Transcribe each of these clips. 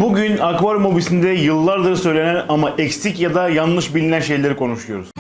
Bugün akvaryum hobisinde yıllardır söylenen ama eksik ya da yanlış bilinen şeyleri konuşuyoruz.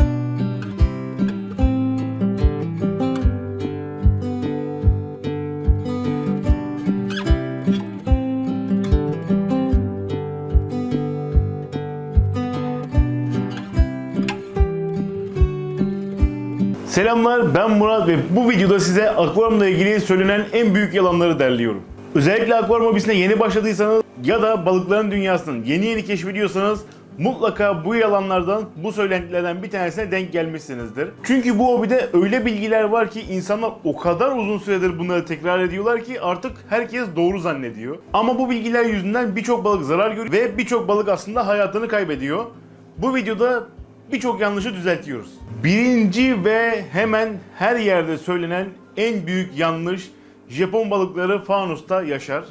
Selamlar, ben Murat ve bu videoda size akvaryumla ilgili söylenen en büyük yalanları derliyorum. Özellikle akvaryum hobisine yeni başladıysanız ya da balıkların dünyasını yeni keşfediyorsanız mutlaka bu yalanlardan, bu söylentilerden bir tanesine denk gelmişsinizdir. Çünkü bu hobide öyle bilgiler var ki insanlar o kadar uzun süredir bunları tekrar ediyorlar ki artık herkes doğru zannediyor. Ama bu bilgiler yüzünden birçok balık zarar görüyor ve birçok balık aslında hayatını kaybediyor. Bu videoda birçok yanlışı düzeltiyoruz. Birinci ve hemen her yerde söylenen en büyük yanlış: Japon balıkları fanusta yaşar.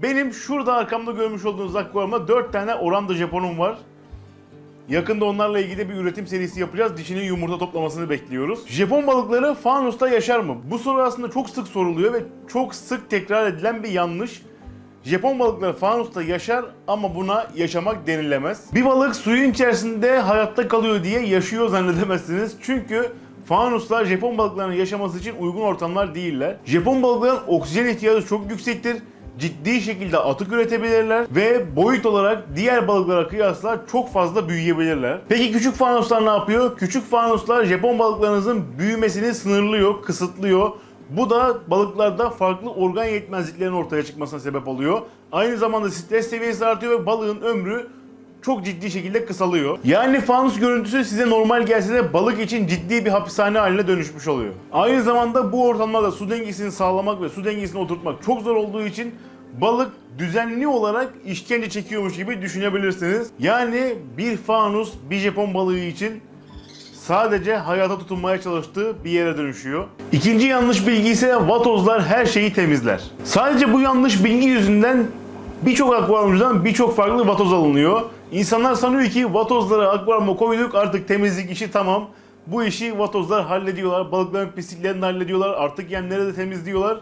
Benim şurada arkamda görmüş olduğunuz akvaryumda 4 tane oranda Japonum var. Yakında onlarla ilgili bir üretim serisi yapacağız. Dişinin yumurta toplamasını bekliyoruz. Japon balıkları fanusta yaşar mı? Bu soru aslında çok sık soruluyor ve çok sık tekrar edilen bir yanlış. Japon balıkları fanusta yaşar ama buna yaşamak denilemez. Bir balık suyun içerisinde hayatta kalıyor diye yaşıyor zannedemezsiniz. Çünkü fanuslar Japon balıklarının yaşaması için uygun ortamlar değiller. Japon balıkların oksijen ihtiyacı çok yüksektir. Ciddi şekilde atık üretebilirler ve boyut olarak diğer balıklara kıyasla çok fazla büyüyebilirler. Peki küçük fanuslar ne yapıyor? Küçük fanuslar Japon balıklarınızın büyümesini sınırlıyor, kısıtlıyor. Bu da balıklarda farklı organ yetmezliklerinin ortaya çıkmasına sebep oluyor. Aynı zamanda stres seviyesi artıyor ve balığın ömrü çok ciddi şekilde kısalıyor. Yani fanus görüntüsü size normal gelse de balık için ciddi bir hapishane haline dönüşmüş oluyor. Aynı zamanda bu ortamlarda su dengesini sağlamak ve su dengesini oturtmak çok zor olduğu için balık düzenli olarak işkence çekiyormuş gibi düşünebilirsiniz. Yani bir fanus bir Japon balığı için sadece hayata tutunmaya çalıştığı bir yere dönüşüyor. İkinci yanlış bilgi ise vatozlar her şeyi temizler. Sadece bu yanlış bilgi yüzünden birçok akvaryumcudan birçok farklı vatoz alınıyor. İnsanlar sanıyor ki vatozları akvaryuma koyduk, artık temizlik işi tamam. Bu işi vatozlar hallediyorlar, balıkların pisliklerini hallediyorlar, artık yemleri de temizliyorlar.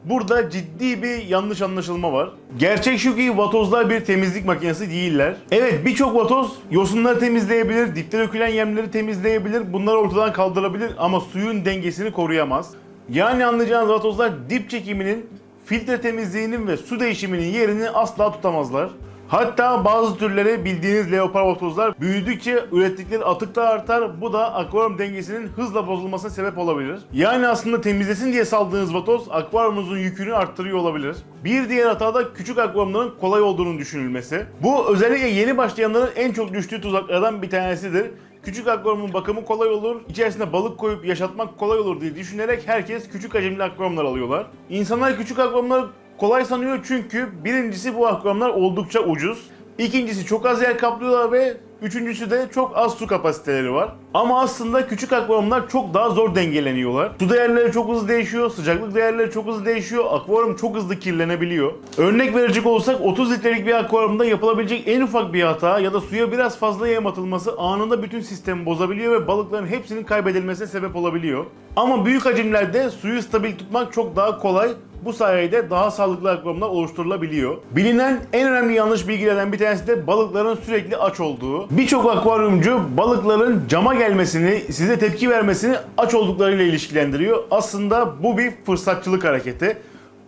Burada ciddi bir yanlış anlaşılma var. Gerçek şu ki vatozlar bir temizlik makinesi değiller. Evet, birçok vatoz yosunları temizleyebilir, dipte dökülen yemleri temizleyebilir, bunları ortadan kaldırabilir ama suyun dengesini koruyamaz. Yani anlayacağınız vatozlar dip çekiminin, filtre temizliğinin ve su değişiminin yerini asla tutamazlar. Hatta bazı türleri, bildiğiniz leopar vatozlar, büyüdükçe ürettikleri atık da artar. Bu da akvaryum dengesinin hızla bozulmasına sebep olabilir. Yani aslında temizlesin diye saldığınız vatoz akvaryumunuzun yükünü arttırıyor olabilir. Bir diğer hata da küçük akvaryumların kolay olduğunun düşünülmesi. Bu özellikle yeni başlayanların en çok düştüğü tuzaklardan bir tanesidir. Küçük akvaryumun bakımı kolay olur, içerisine balık koyup yaşatmak kolay olur diye düşünerek herkes küçük hacimli akvaryumlar alıyorlar. İnsanlar küçük akvaryumları kolay sanıyor çünkü birincisi bu akvaryumlar oldukça ucuz. İkincisi çok az yer kaplıyorlar ve üçüncüsü de çok az su kapasiteleri var. Ama aslında küçük akvaryumlar çok daha zor dengeleniyorlar. Su değerleri çok hızlı değişiyor, sıcaklık değerleri çok hızlı değişiyor, akvaryum çok hızlı kirlenebiliyor. Örnek verecek olursak 30 litrelik bir akvaryumda yapılabilecek en ufak bir hata ya da suya biraz fazla yem atılması anında bütün sistemi bozabiliyor ve balıkların hepsinin kaybedilmesine sebep olabiliyor. Ama büyük hacimlerde suyu stabil tutmak çok daha kolay. Bu sayede daha sağlıklı akvaryumlar oluşturulabiliyor. Bilinen en önemli yanlış bilgilerden bir tanesi de balıkların sürekli aç olduğu. Birçok akvaryumcu balıkların cama gelmesini, size tepki vermesini aç olduklarıyla ilişkilendiriyor. Aslında bu bir fırsatçılık hareketi.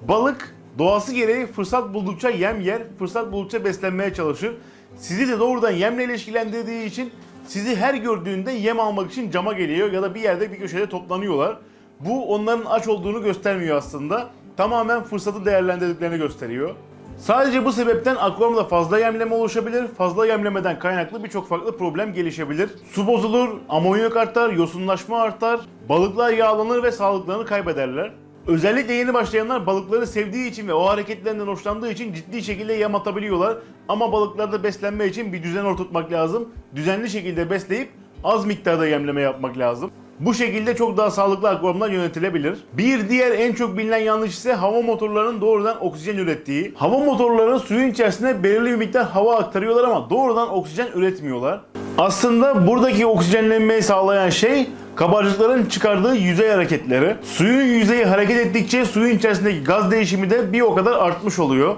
Balık doğası gereği fırsat buldukça yem yer, fırsat buldukça beslenmeye çalışır. Sizi de doğrudan yemle ilişkilendirdiği için sizi her gördüğünde yem almak için cama geliyor ya da bir yerde bir köşede toplanıyorlar. Bu onların aç olduğunu göstermiyor aslında. Tamamen fırsatı değerlendirdiklerini gösteriyor. Sadece bu sebepten akvaryumda fazla yemleme oluşabilir. Fazla yemlemeden kaynaklı birçok farklı problem gelişebilir. Su bozulur, amonyak artar, yosunlaşma artar, balıklar yağlanır ve sağlıklarını kaybederler. Özellikle yeni başlayanlar balıkları sevdiği için ve o hareketlerinden hoşlandığı için ciddi şekilde yem atabiliyorlar. Ama balıklarda beslenme için bir düzen oturtmak lazım. Düzenli şekilde besleyip az miktarda yemleme yapmak lazım. Bu şekilde çok daha sağlıklı akvaryumlar yönetilebilir. Bir diğer en çok bilinen yanlış ise hava motorlarının doğrudan oksijen ürettiği. Hava motorları suyun içerisine belirli bir miktar hava aktarıyorlar ama doğrudan oksijen üretmiyorlar. Aslında buradaki oksijenlenmeyi sağlayan şey kabarcıkların çıkardığı yüzey hareketleri. Suyun yüzeyi hareket ettikçe suyun içerisindeki gaz değişimi de bir o kadar artmış oluyor.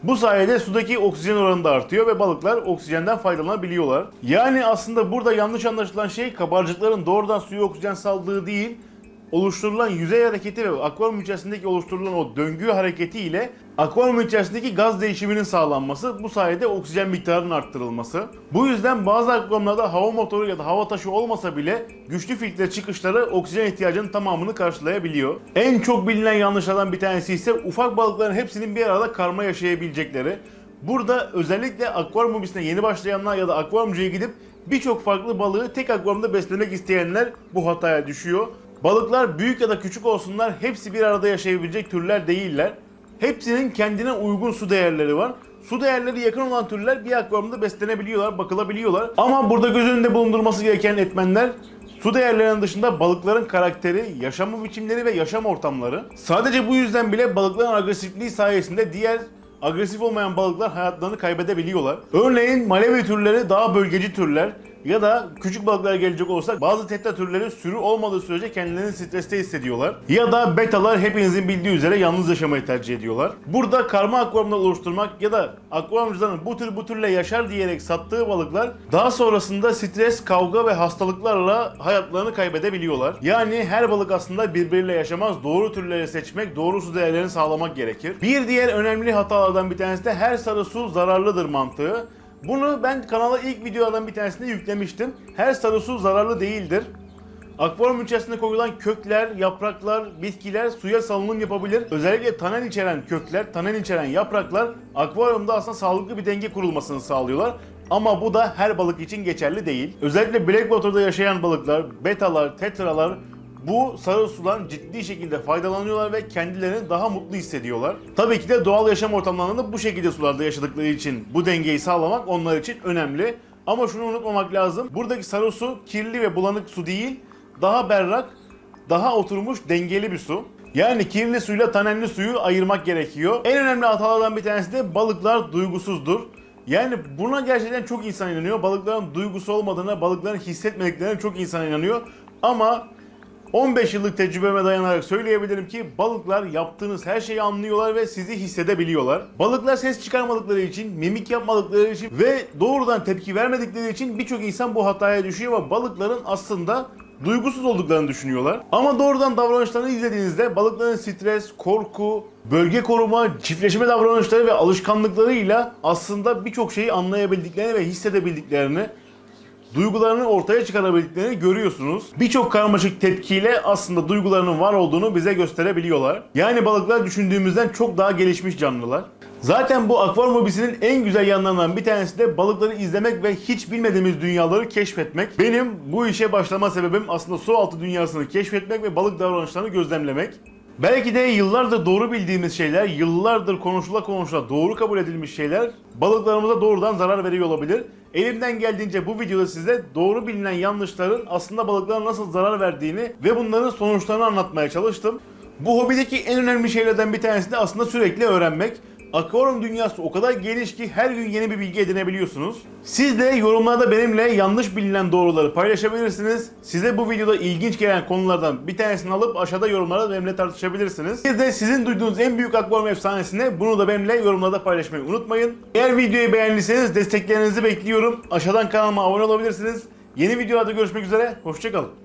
Bu sayede sudaki oksijen oranı da artıyor ve balıklar oksijenden faydalanabiliyorlar. Yani aslında burada yanlış anlaşılan şey kabarcıkların doğrudan suya oksijen saldığı değil, oluşturulan yüzey hareketi ve akvaryum içerisindeki oluşturulan o döngü hareketi ile akvaryum içerisindeki gaz değişiminin sağlanması, bu sayede oksijen miktarının arttırılması. Bu yüzden bazı akvaryumlarda hava motoru ya da hava taşı olmasa bile güçlü filtre çıkışları oksijen ihtiyacının tamamını karşılayabiliyor. En çok bilinen yanlışlardan bir tanesi ise ufak balıkların hepsinin bir arada karma yaşayabilecekleri. Burada özellikle akvaryum hobisine yeni başlayanlar ya da akvaryumcuya gidip birçok farklı balığı tek akvaryumda beslemek isteyenler bu hataya düşüyor. Balıklar büyük ya da küçük olsunlar hepsi bir arada yaşayabilecek türler değiller. Hepsinin kendine uygun su değerleri var. Su değerleri yakın olan türler bir akvaryumda beslenebiliyorlar, bakılabiliyorlar. Ama burada göz önünde bulundurması gereken etmenler su değerlerinin dışında balıkların karakteri, yaşam biçimleri ve yaşam ortamları. Sadece bu yüzden bile balıkların agresifliği sayesinde diğer agresif olmayan balıklar hayatlarını kaybedebiliyorlar. Örneğin Malawi türleri daha bölgeci türler. Ya da küçük balıklara gelecek olursak bazı tetra türleri sürü olmadığı sürece kendilerini streste hissediyorlar. Ya da betalar hepinizin bildiği üzere yalnız yaşamayı tercih ediyorlar. Burada karma akvaryumlar oluşturmak ya da akvaryumcuların bu türle yaşar diyerek sattığı balıklar daha sonrasında stres, kavga ve hastalıklarla hayatlarını kaybedebiliyorlar. Yani her balık aslında birbiriyle yaşamaz. Doğru türleri seçmek, doğru su değerlerini sağlamak gerekir. Bir diğer önemli hatalardan bir tanesi de her sarı su zararlıdır mantığı. Bunu ben kanala ilk videolardan bir tanesinde yüklemiştim. Her sarı su zararlı değildir. Akvaryum içerisinde koyulan kökler, yapraklar, bitkiler suya salınım yapabilir. Özellikle tanen içeren kökler, tanen içeren yapraklar akvaryumda aslında sağlıklı bir denge kurulmasını sağlıyorlar. Ama bu da her balık için geçerli değil. Özellikle Blackwater'da yaşayan balıklar, betalar, tetralar bu sarı sudan ciddi şekilde faydalanıyorlar ve kendilerini daha mutlu hissediyorlar. Tabii ki de doğal yaşam ortamlarında bu şekilde sularda yaşadıkları için bu dengeyi sağlamak onlar için önemli. Ama şunu unutmamak lazım. Buradaki sarı su kirli ve bulanık su değil, daha berrak, daha oturmuş dengeli bir su. Yani kirli suyla tanenli suyu ayırmak gerekiyor. En önemli hatalardan bir tanesi de balıklar duygusuzdur. Yani buna gerçekten çok insan inanıyor. Balıkların duygusu olmadığına, balıkların hissetmediklerine çok insan inanıyor. Ama 15 yıllık tecrübeme dayanarak söyleyebilirim ki balıklar yaptığınız her şeyi anlıyorlar ve sizi hissedebiliyorlar. Balıklar ses çıkarmadıkları için, mimik yapmadıkları için ve doğrudan tepki vermedikleri için birçok insan bu hataya düşüyor ve balıkların aslında duygusuz olduklarını düşünüyorlar. Ama doğrudan davranışlarını izlediğinizde balıkların stres, korku, bölge koruma, çiftleşme davranışları ve alışkanlıklarıyla aslında birçok şeyi anlayabildiklerini ve hissedebildiklerini, duygularını ortaya çıkarabildiklerini görüyorsunuz. Birçok karmaşık tepkiyle aslında duygularının var olduğunu bize gösterebiliyorlar. Yani balıklar düşündüğümüzden çok daha gelişmiş canlılar. Zaten bu akvaryum hobisinin en güzel yanlarından bir tanesi de balıkları izlemek ve hiç bilmediğimiz dünyaları keşfetmek. Benim bu işe başlama sebebim aslında su altı dünyasını keşfetmek ve balık davranışlarını gözlemlemek. Belki de yıllardır doğru bildiğimiz şeyler, yıllardır konuşula doğru kabul edilmiş şeyler balıklarımıza doğrudan zarar veriyor olabilir. Elimden geldiğince bu videoda size doğru bilinen yanlışların aslında balıklara nasıl zarar verdiğini ve bunların sonuçlarını anlatmaya çalıştım. Bu hobideki en önemli şeylerden bir tanesi de aslında sürekli öğrenmek. Akvaryum dünyası o kadar geniş ki her gün yeni bir bilgi edinebiliyorsunuz. Siz de yorumlarda benimle yanlış bilinen doğruları paylaşabilirsiniz. Size bu videoda ilginç gelen konulardan bir tanesini alıp aşağıda yorumlarda benimle tartışabilirsiniz. Bir de sizin duyduğunuz en büyük akvaryum efsanesini bunu da benimle yorumlarda paylaşmayı unutmayın. Eğer videoyu beğendiyseniz desteklerinizi bekliyorum. Aşağıdan kanalıma abone olabilirsiniz. Yeni videolarda görüşmek üzere. Hoşça kalın.